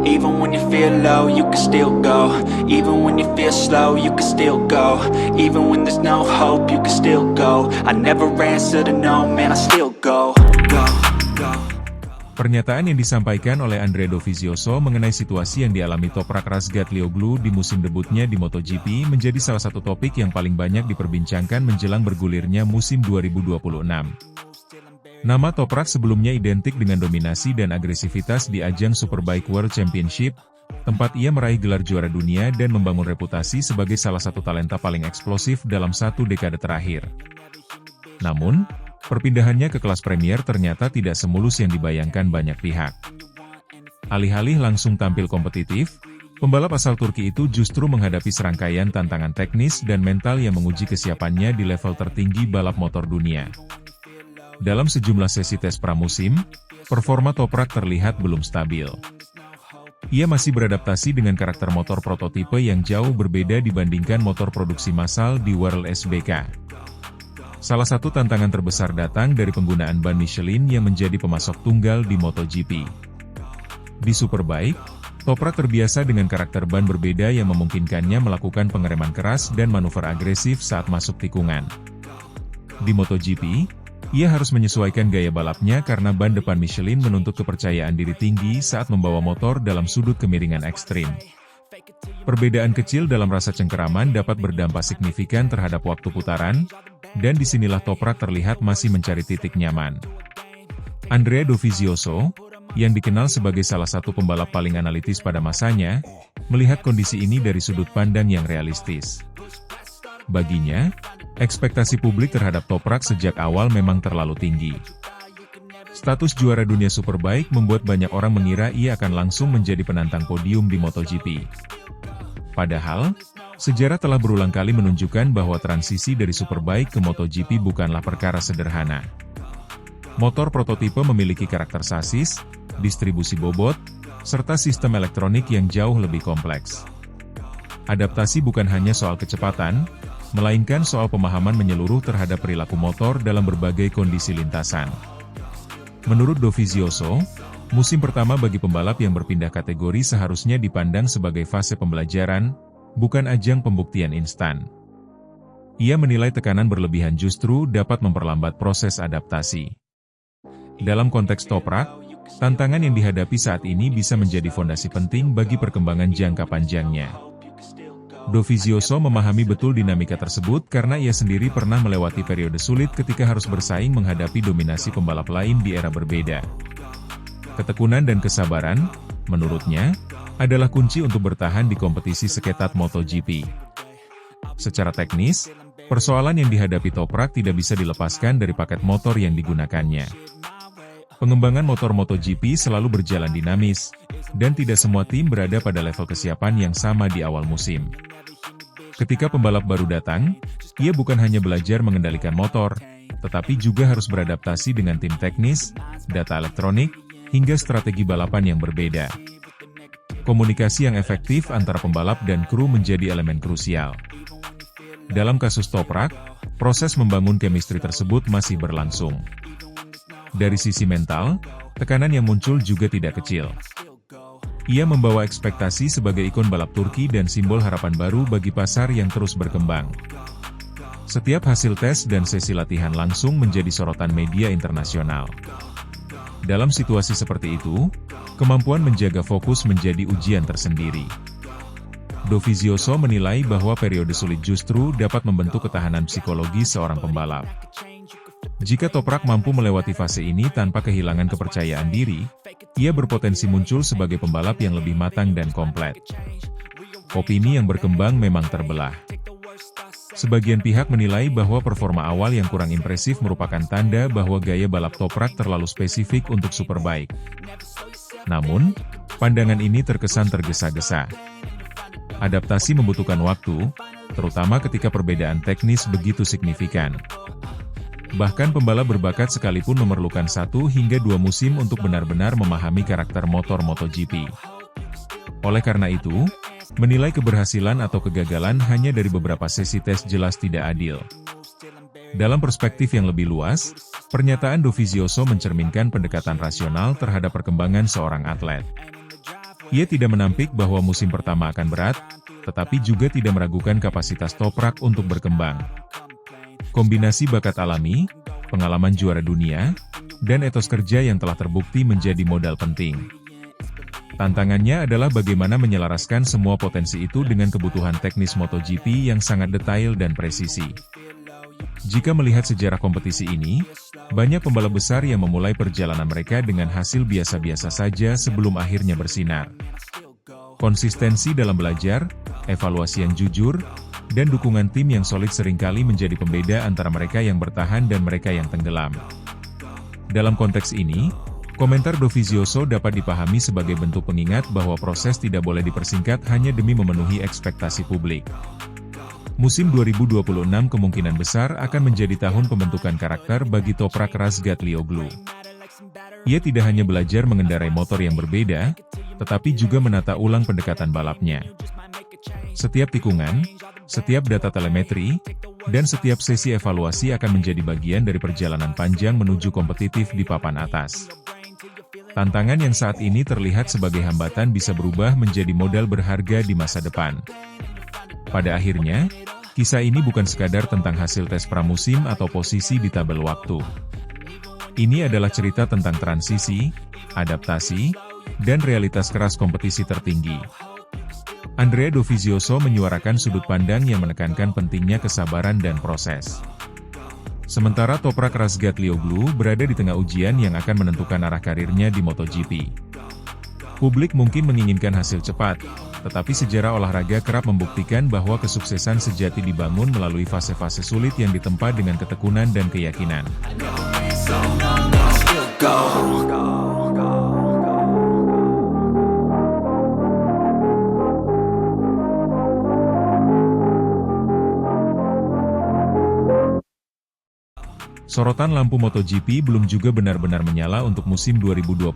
Even when you feel low, you can still go. Even when you feel slow, you can still go. Even when there's no hope, you can still go. I never answer to no, man, I still go. Pernyataan yang disampaikan oleh Andrea Dovizioso mengenai situasi yang dialami Toprak Razgatlioglu di musim debutnya di MotoGP menjadi salah satu topik yang paling banyak diperbincangkan menjelang bergulirnya musim 2026. Nama Toprak sebelumnya identik dengan dominasi dan agresivitas di ajang Superbike World Championship, tempat ia meraih gelar juara dunia dan membangun reputasi sebagai salah satu talenta paling eksplosif dalam satu dekade terakhir. Namun, perpindahannya ke kelas Premier ternyata tidak semulus yang dibayangkan banyak pihak. Alih-alih langsung tampil kompetitif, pembalap asal Turki itu justru menghadapi serangkaian tantangan teknis dan mental yang menguji kesiapannya di level tertinggi balap motor dunia. Dalam sejumlah sesi tes pramusim, performa Toprak terlihat belum stabil. Ia masih beradaptasi dengan karakter motor prototipe yang jauh berbeda dibandingkan motor produksi massal di World SBK. Salah satu tantangan terbesar datang dari penggunaan ban Michelin yang menjadi pemasok tunggal di MotoGP. Di Superbike, Toprak terbiasa dengan karakter ban berbeda yang memungkinkannya melakukan pengereman keras dan manuver agresif saat masuk tikungan. Di MotoGP, ia harus menyesuaikan gaya balapnya karena ban depan Michelin menuntut kepercayaan diri tinggi saat membawa motor dalam sudut kemiringan ekstrim. Perbedaan kecil dalam rasa cengkeraman dapat berdampak signifikan terhadap waktu putaran, dan disinilah Toprak terlihat masih mencari titik nyaman. Andrea Dovizioso, yang dikenal sebagai salah satu pembalap paling analitis pada masanya, melihat kondisi ini dari sudut pandang yang realistis. Baginya, ekspektasi publik terhadap Toprak sejak awal memang terlalu tinggi. Status juara dunia Superbike membuat banyak orang mengira ia akan langsung menjadi penantang podium di MotoGP. Padahal, sejarah telah berulang kali menunjukkan bahwa transisi dari Superbike ke MotoGP bukanlah perkara sederhana. Motor prototipe memiliki karakter sasis, distribusi bobot, serta sistem elektronik yang jauh lebih kompleks. Adaptasi bukan hanya soal kecepatan, melainkan soal pemahaman menyeluruh terhadap perilaku motor dalam berbagai kondisi lintasan. Menurut Dovizioso, musim pertama bagi pembalap yang berpindah kategori seharusnya dipandang sebagai fase pembelajaran, bukan ajang pembuktian instan. Ia menilai tekanan berlebihan justru dapat memperlambat proses adaptasi. Dalam konteks Toprak, tantangan yang dihadapi saat ini bisa menjadi fondasi penting bagi perkembangan jangka panjangnya. Dovizioso memahami betul dinamika tersebut karena ia sendiri pernah melewati periode sulit ketika harus bersaing menghadapi dominasi pembalap lain di era berbeda. Ketekunan dan kesabaran, menurutnya, adalah kunci untuk bertahan di kompetisi seketat MotoGP. Secara teknis, persoalan yang dihadapi Toprak tidak bisa dilepaskan dari paket motor yang digunakannya. Pengembangan motor MotoGP selalu berjalan dinamis, dan tidak semua tim berada pada level kesiapan yang sama di awal musim. Ketika pembalap baru datang, ia bukan hanya belajar mengendalikan motor, tetapi juga harus beradaptasi dengan tim teknis, data elektronik, hingga strategi balapan yang berbeda. Komunikasi yang efektif antara pembalap dan kru menjadi elemen krusial. Dalam kasus Toprak, proses membangun chemistry tersebut masih berlangsung. Dari sisi mental, tekanan yang muncul juga tidak kecil. Ia membawa ekspektasi sebagai ikon balap Turki dan simbol harapan baru bagi pasar yang terus berkembang. Setiap hasil tes dan sesi latihan langsung menjadi sorotan media internasional. Dalam situasi seperti itu, kemampuan menjaga fokus menjadi ujian tersendiri. Dovizioso menilai bahwa periode sulit justru dapat membentuk ketahanan psikologi seorang pembalap. Jika Toprak mampu melewati fase ini tanpa kehilangan kepercayaan diri, ia berpotensi muncul sebagai pembalap yang lebih matang dan komplit. Opini yang berkembang memang terbelah. Sebagian pihak menilai bahwa performa awal yang kurang impresif merupakan tanda bahwa gaya balap Toprak terlalu spesifik untuk Superbike. Namun, pandangan ini terkesan tergesa-gesa. Adaptasi membutuhkan waktu, terutama ketika perbedaan teknis begitu signifikan. Bahkan pembalap berbakat sekalipun memerlukan 1 hingga 2 musim untuk benar-benar memahami karakter motor MotoGP. Oleh karena itu, menilai keberhasilan atau kegagalan hanya dari beberapa sesi tes jelas tidak adil. Dalam perspektif yang lebih luas, pernyataan Dovizioso mencerminkan pendekatan rasional terhadap perkembangan seorang atlet. Ia tidak menampik bahwa musim pertama akan berat, tetapi juga tidak meragukan kapasitas Toprak untuk berkembang. Kombinasi bakat alami, pengalaman juara dunia, dan etos kerja yang telah terbukti menjadi modal penting. Tantangannya adalah bagaimana menyelaraskan semua potensi itu dengan kebutuhan teknis MotoGP yang sangat detail dan presisi. Jika melihat sejarah kompetisi ini, banyak pembalap besar yang memulai perjalanan mereka dengan hasil biasa-biasa saja sebelum akhirnya bersinar. Konsistensi dalam belajar, evaluasi yang jujur, dan dukungan tim yang solid seringkali menjadi pembeda antara mereka yang bertahan dan mereka yang tenggelam. Dalam konteks ini, komentar Dovizioso dapat dipahami sebagai bentuk pengingat bahwa proses tidak boleh dipersingkat hanya demi memenuhi ekspektasi publik. Musim 2026 kemungkinan besar akan menjadi tahun pembentukan karakter bagi Toprak Razgatlioglu. Ia tidak hanya belajar mengendarai motor yang berbeda, tetapi juga menata ulang pendekatan balapnya. Setiap tikungan, setiap data telemetri, dan setiap sesi evaluasi akan menjadi bagian dari perjalanan panjang menuju kompetitif di papan atas. Tantangan yang saat ini terlihat sebagai hambatan bisa berubah menjadi modal berharga di masa depan. Pada akhirnya, kisah ini bukan sekadar tentang hasil tes pramusim atau posisi di tabel waktu. Ini adalah cerita tentang transisi, adaptasi, dan realitas keras kompetisi tertinggi. Andrea Dovizioso menyuarakan sudut pandang yang menekankan pentingnya kesabaran dan proses. Sementara Toprak Razgatlioglu berada di tengah ujian yang akan menentukan arah karirnya di MotoGP. Publik mungkin menginginkan hasil cepat, tetapi sejarah olahraga kerap membuktikan bahwa kesuksesan sejati dibangun melalui fase-fase sulit yang ditempa dengan ketekunan dan keyakinan. Sorotan lampu MotoGP belum juga benar-benar menyala untuk musim 2026,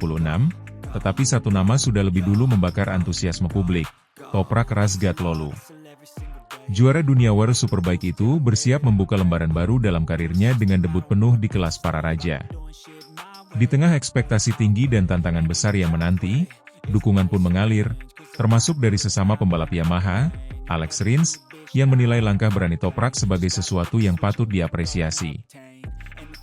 tetapi satu nama sudah lebih dulu membakar antusiasme publik, Toprak Razgatlioglu. Juara dunia World Superbike itu bersiap membuka lembaran baru dalam karirnya dengan debut penuh di kelas para raja. Di tengah ekspektasi tinggi dan tantangan besar yang menanti, dukungan pun mengalir, termasuk dari sesama pembalap Yamaha, Alex Rins, yang menilai langkah berani Toprak sebagai sesuatu yang patut diapresiasi.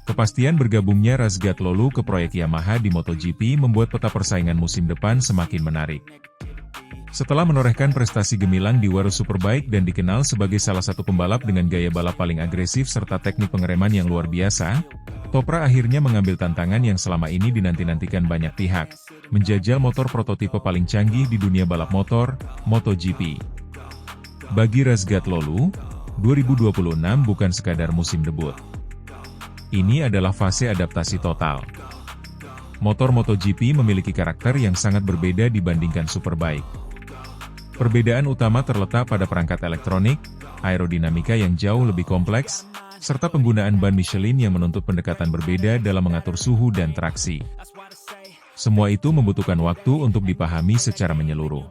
Kepastian bergabungnya Razgatlioglu ke proyek Yamaha di MotoGP membuat peta persaingan musim depan semakin menarik. Setelah menorehkan prestasi gemilang di World Superbike dan dikenal sebagai salah satu pembalap dengan gaya balap paling agresif serta teknik pengereman yang luar biasa, Toprak akhirnya mengambil tantangan yang selama ini dinanti-nantikan banyak pihak, menjajal motor prototipe paling canggih di dunia balap motor, MotoGP. Bagi Razgatlioglu, 2026 bukan sekadar musim debut. Ini adalah fase adaptasi total. Motor MotoGP memiliki karakter yang sangat berbeda dibandingkan Superbike. Perbedaan utama terletak pada perangkat elektronik, aerodinamika yang jauh lebih kompleks, serta penggunaan ban Michelin yang menuntut pendekatan berbeda dalam mengatur suhu dan traksi. Semua itu membutuhkan waktu untuk dipahami secara menyeluruh.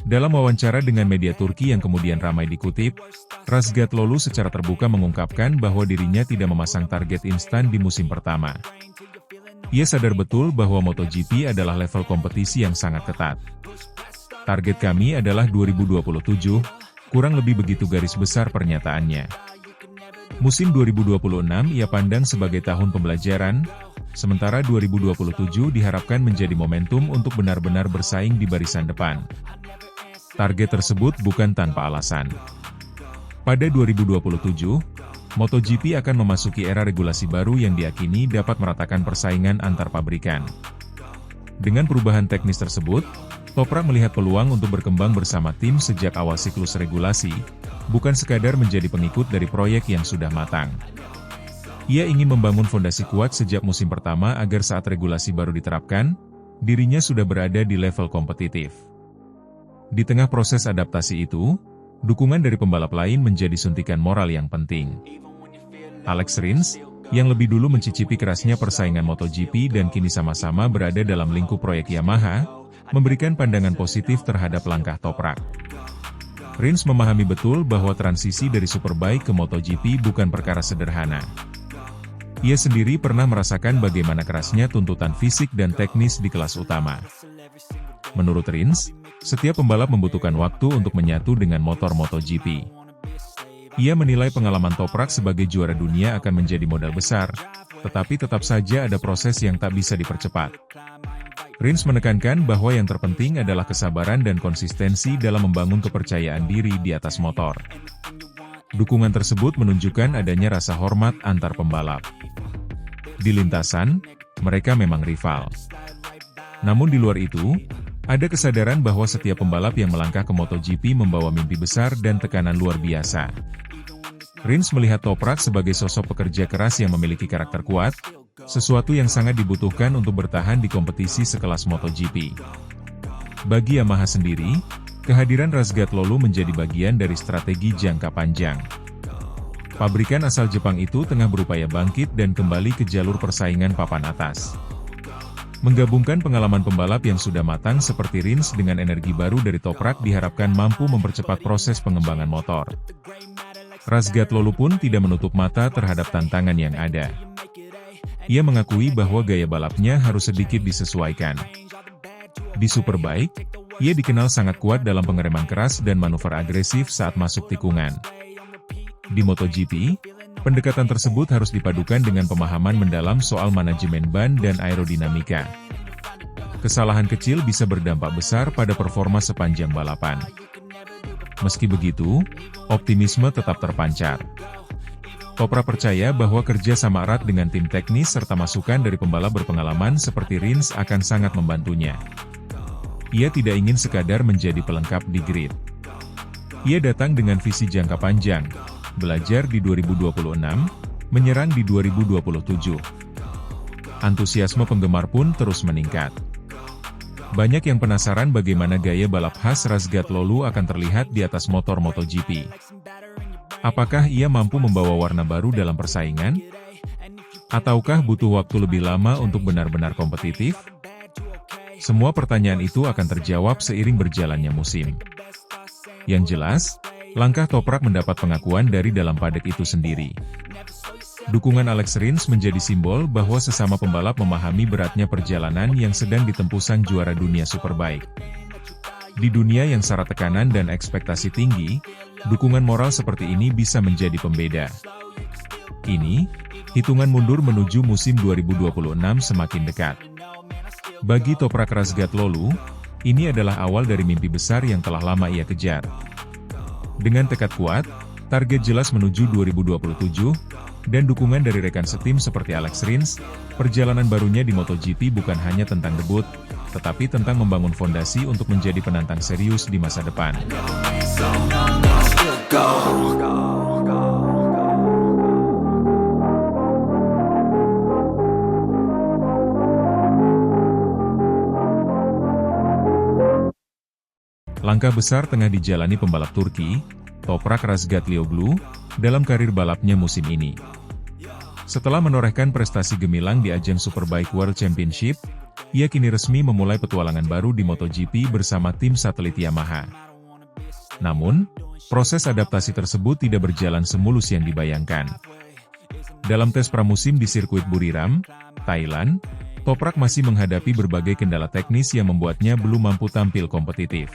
Dalam wawancara dengan media Turki yang kemudian ramai dikutip, Razgatlioglu secara terbuka mengungkapkan bahwa dirinya tidak memasang target instan di musim pertama. Ia sadar betul bahwa MotoGP adalah level kompetisi yang sangat ketat. Target kami adalah 2027, kurang lebih begitu garis besar pernyataannya. Musim 2026 ia pandang sebagai tahun pembelajaran, sementara 2027 diharapkan menjadi momentum untuk benar-benar bersaing di barisan depan. Target tersebut bukan tanpa alasan. Pada 2027, MotoGP akan memasuki era regulasi baru yang diyakini dapat meratakan persaingan antar pabrikan. Dengan perubahan teknis tersebut, Toprak melihat peluang untuk berkembang bersama tim sejak awal siklus regulasi, bukan sekadar menjadi pengikut dari proyek yang sudah matang. Ia ingin membangun fondasi kuat sejak musim pertama agar saat regulasi baru diterapkan, dirinya sudah berada di level kompetitif. Di tengah proses adaptasi itu, dukungan dari pembalap lain menjadi suntikan moral yang penting. Alex Rins, yang lebih dulu mencicipi kerasnya persaingan MotoGP dan kini sama-sama berada dalam lingkup proyek Yamaha, memberikan pandangan positif terhadap langkah Toprak. Rins memahami betul bahwa transisi dari Superbike ke MotoGP bukan perkara sederhana. Ia sendiri pernah merasakan bagaimana kerasnya tuntutan fisik dan teknis di kelas utama. Menurut Rins, setiap pembalap membutuhkan waktu untuk menyatu dengan motor MotoGP. Ia menilai pengalaman Toprak sebagai juara dunia akan menjadi modal besar, tetapi tetap saja ada proses yang tak bisa dipercepat. Rins menekankan bahwa yang terpenting adalah kesabaran dan konsistensi dalam membangun kepercayaan diri di atas motor. Dukungan tersebut menunjukkan adanya rasa hormat antar pembalap. Di lintasan, mereka memang rival. Namun di luar itu, ada kesadaran bahwa setiap pembalap yang melangkah ke MotoGP membawa mimpi besar dan tekanan luar biasa. Rins melihat Toprak sebagai sosok pekerja keras yang memiliki karakter kuat, sesuatu yang sangat dibutuhkan untuk bertahan di kompetisi sekelas MotoGP. Bagi Yamaha sendiri, kehadiran Razgatlioglu menjadi bagian dari strategi jangka panjang. Pabrikan asal Jepang itu tengah berupaya bangkit dan kembali ke jalur persaingan papan atas. Menggabungkan pengalaman pembalap yang sudah matang seperti Rins dengan energi baru dari Toprak diharapkan mampu mempercepat proses pengembangan motor. Razgatlioglu pun tidak menutup mata terhadap tantangan yang ada. Ia mengakui bahwa gaya balapnya harus sedikit disesuaikan. Di Superbike, ia dikenal sangat kuat dalam pengereman keras dan manuver agresif saat masuk tikungan. Di MotoGP, pendekatan tersebut harus dipadukan dengan pemahaman mendalam soal manajemen ban dan aerodinamika. Kesalahan kecil bisa berdampak besar pada performa sepanjang balapan. Meski begitu, optimisme tetap terpancar. Toprak percaya bahwa kerja sama erat dengan tim teknis serta masukan dari pembalap berpengalaman seperti Rins akan sangat membantunya. Ia tidak ingin sekadar menjadi pelengkap di grid. Ia datang dengan visi jangka panjang, belajar di 2026, menyerang di 2027. Antusiasme penggemar pun terus meningkat. Banyak yang penasaran bagaimana gaya balap khas Razgatlioglu akan terlihat di atas motor MotoGP. Apakah ia mampu membawa warna baru dalam persaingan? Ataukah butuh waktu lebih lama untuk benar-benar kompetitif? Semua pertanyaan itu akan terjawab seiring berjalannya musim. Yang jelas, langkah Toprak mendapat pengakuan dari dalam paddock itu sendiri. Dukungan Alex Rins menjadi simbol bahwa sesama pembalap memahami beratnya perjalanan yang sedang ditempuh sang juara dunia Superbike. Di dunia yang syarat tekanan dan ekspektasi tinggi, dukungan moral seperti ini bisa menjadi pembeda. Kini, hitungan mundur menuju musim 2026 semakin dekat. Bagi Toprak Razgatlioglu, ini adalah awal dari mimpi besar yang telah lama ia kejar. Dengan tekad kuat, target jelas menuju 2027, dan dukungan dari rekan setim seperti Alex Rins, perjalanan barunya di MotoGP bukan hanya tentang debut, tetapi tentang membangun fondasi untuk menjadi penantang serius di masa depan. Langkah besar tengah dijalani pembalap Turki, Toprak Razgatlioglu, dalam karir balapnya musim ini. Setelah menorehkan prestasi gemilang di ajang Superbike World Championship, ia kini resmi memulai petualangan baru di MotoGP bersama tim satelit Yamaha. Namun, proses adaptasi tersebut tidak berjalan semulus yang dibayangkan. Dalam tes pramusim di sirkuit Buriram, Thailand, Toprak masih menghadapi berbagai kendala teknis yang membuatnya belum mampu tampil kompetitif.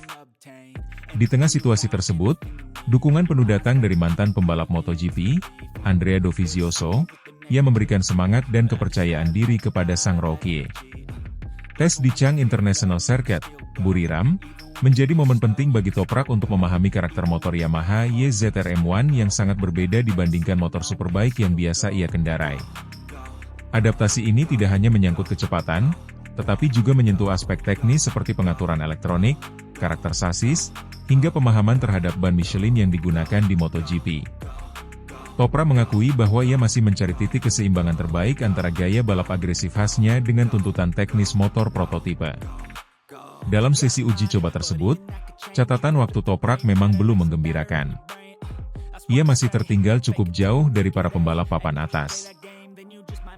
Di tengah situasi tersebut, dukungan penuh datang dari mantan pembalap MotoGP, Andrea Dovizioso, yang memberikan semangat dan kepercayaan diri kepada sang rookie. Tes di Chang International Circuit, Buriram, menjadi momen penting bagi Toprak untuk memahami karakter motor Yamaha YZR M1 yang sangat berbeda dibandingkan motor Superbike yang biasa ia kendarai. Adaptasi ini tidak hanya menyangkut kecepatan, tetapi juga menyentuh aspek teknis seperti pengaturan elektronik, karakter sasis, hingga pemahaman terhadap ban Michelin yang digunakan di MotoGP. Toprak mengakui bahwa ia masih mencari titik keseimbangan terbaik antara gaya balap agresif khasnya dengan tuntutan teknis motor prototipe. Dalam sesi uji coba tersebut, catatan waktu Toprak memang belum menggembirakan. Ia masih tertinggal cukup jauh dari para pembalap papan atas.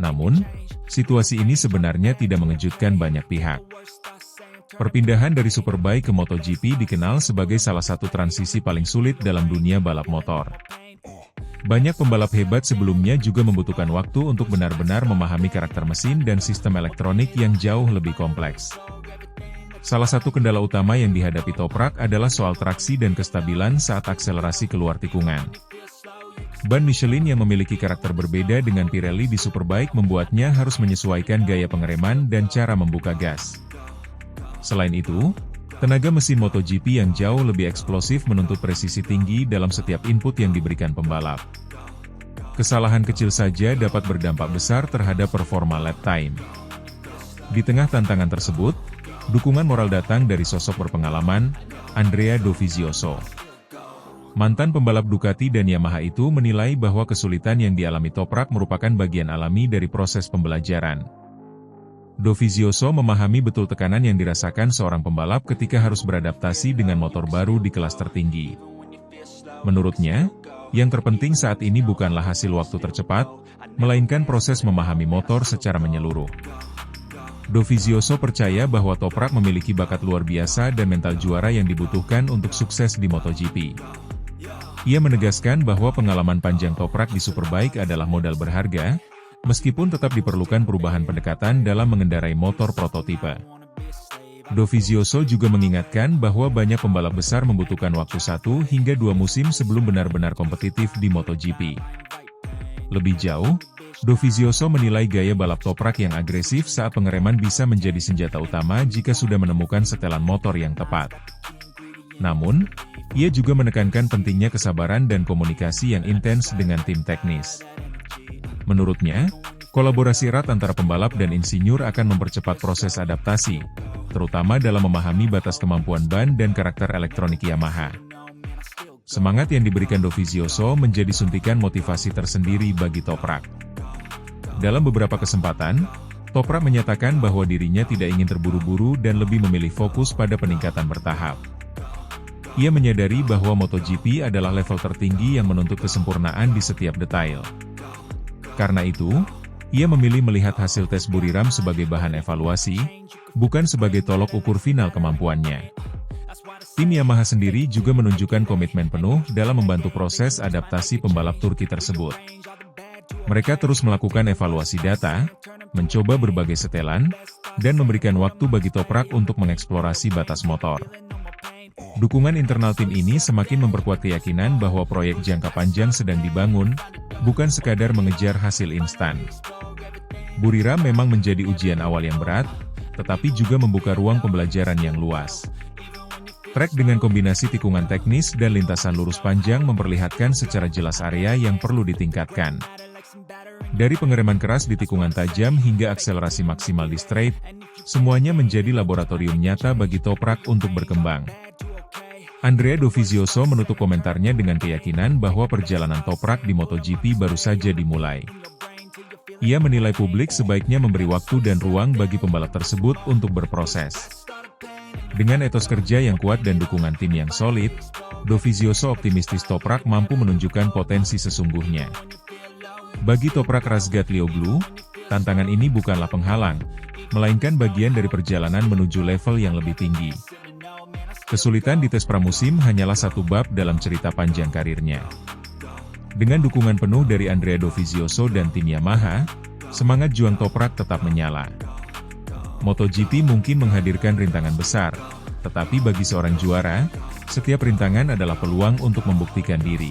Namun, situasi ini sebenarnya tidak mengejutkan banyak pihak. Perpindahan dari Superbike ke MotoGP dikenal sebagai salah satu transisi paling sulit dalam dunia balap motor. Banyak pembalap hebat sebelumnya juga membutuhkan waktu untuk benar-benar memahami karakter mesin dan sistem elektronik yang jauh lebih kompleks. Salah satu kendala utama yang dihadapi Toprak adalah soal traksi dan kestabilan saat akselerasi keluar tikungan. Ban Michelin yang memiliki karakter berbeda dengan Pirelli di Superbike membuatnya harus menyesuaikan gaya pengereman dan cara membuka gas. Selain itu, tenaga mesin MotoGP yang jauh lebih eksplosif menuntut presisi tinggi dalam setiap input yang diberikan pembalap. Kesalahan kecil saja dapat berdampak besar terhadap performa lap time. Di tengah tantangan tersebut, dukungan moral datang dari sosok berpengalaman, Andrea Dovizioso. Mantan pembalap Ducati dan Yamaha itu menilai bahwa kesulitan yang dialami Toprak merupakan bagian alami dari proses pembelajaran. Dovizioso memahami betul tekanan yang dirasakan seorang pembalap ketika harus beradaptasi dengan motor baru di kelas tertinggi. Menurutnya, yang terpenting saat ini bukanlah hasil waktu tercepat, melainkan proses memahami motor secara menyeluruh. Dovizioso percaya bahwa Toprak memiliki bakat luar biasa dan mental juara yang dibutuhkan untuk sukses di MotoGP. Ia menegaskan bahwa pengalaman panjang Toprak di Superbike adalah modal berharga, meskipun tetap diperlukan perubahan pendekatan dalam mengendarai motor prototipe. Dovizioso juga mengingatkan bahwa banyak pembalap besar membutuhkan waktu 1 hingga 2 musim sebelum benar-benar kompetitif di MotoGP. Lebih jauh, Dovizioso menilai gaya balap Toprak yang agresif saat pengereman bisa menjadi senjata utama jika sudah menemukan setelan motor yang tepat. Namun, ia juga menekankan pentingnya kesabaran dan komunikasi yang intens dengan tim teknis. Menurutnya, kolaborasi erat antara pembalap dan insinyur akan mempercepat proses adaptasi, terutama dalam memahami batas kemampuan ban dan karakter elektronik Yamaha. Semangat yang diberikan Dovizioso menjadi suntikan motivasi tersendiri bagi Toprak. Dalam beberapa kesempatan, Toprak menyatakan bahwa dirinya tidak ingin terburu-buru dan lebih memilih fokus pada peningkatan bertahap. Ia menyadari bahwa MotoGP adalah level tertinggi yang menuntut kesempurnaan di setiap detail. Karena itu, ia memilih melihat hasil tes Buriram sebagai bahan evaluasi, bukan sebagai tolok ukur final kemampuannya. Tim Yamaha sendiri juga menunjukkan komitmen penuh dalam membantu proses adaptasi pembalap Turki tersebut. Mereka terus melakukan evaluasi data, mencoba berbagai setelan, dan memberikan waktu bagi Toprak untuk mengeksplorasi batas motor. Dukungan internal tim ini semakin memperkuat keyakinan bahwa proyek jangka panjang sedang dibangun, bukan sekadar mengejar hasil instan. Buriram memang menjadi ujian awal yang berat, tetapi juga membuka ruang pembelajaran yang luas. Trek dengan kombinasi tikungan teknis dan lintasan lurus panjang memperlihatkan secara jelas area yang perlu ditingkatkan. Dari pengereman keras di tikungan tajam hingga akselerasi maksimal di straight, semuanya menjadi laboratorium nyata bagi Toprak untuk berkembang. Andrea Dovizioso menutup komentarnya dengan keyakinan bahwa perjalanan Toprak di MotoGP baru saja dimulai. Ia menilai publik sebaiknya memberi waktu dan ruang bagi pembalap tersebut untuk berproses. Dengan etos kerja yang kuat dan dukungan tim yang solid, Dovizioso optimistis Toprak mampu menunjukkan potensi sesungguhnya. Bagi Toprak Razgatlioglu, tantangan ini bukanlah penghalang, melainkan bagian dari perjalanan menuju level yang lebih tinggi. Kesulitan di tes pramusim hanyalah satu bab dalam cerita panjang karirnya. Dengan dukungan penuh dari Andrea Dovizioso dan tim Yamaha, semangat juang Toprak tetap menyala. MotoGP mungkin menghadirkan rintangan besar, tetapi bagi seorang juara, setiap rintangan adalah peluang untuk membuktikan diri.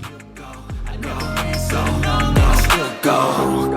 Go.